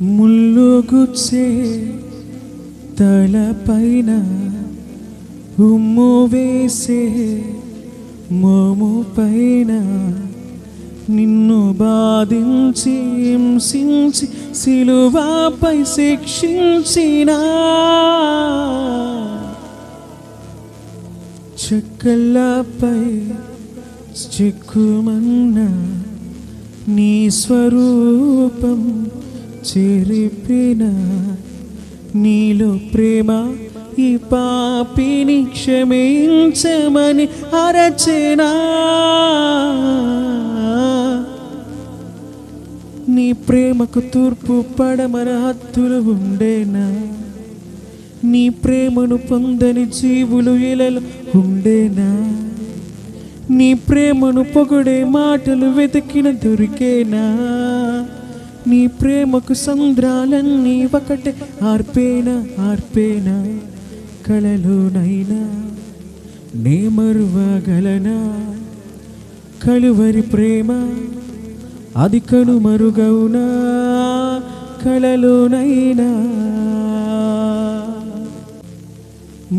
ముళ్ళు గుచ్చే తలపైన ఉమ్ము వేసే మోము పైన నిన్ను బాధించి హింసించి సిలువపై శిక్షించిన చెక్కలపై చెక్కుమన్న నీ స్వరూపం చెరిపిన నీలో ప్రేమ ఈ పాపిని క్షమించమని అరచెనా నీ ప్రేమకు తూర్పు పడమర హద్దులు ఉండేనా నీ ప్రేమను పొందని జీవులు ఇలలో ఉండేనా నీ ప్రేమను పొగడే మాటలు వెతికిన దొరికేనా నీ ప్రేమకు సంద్రాలన్నీ ఒకటే ఆర్పేనా కలలోనైనా నే మరువగలనా కలువరి ప్రేమ అది కనుమరుగవునా కలలోనైనా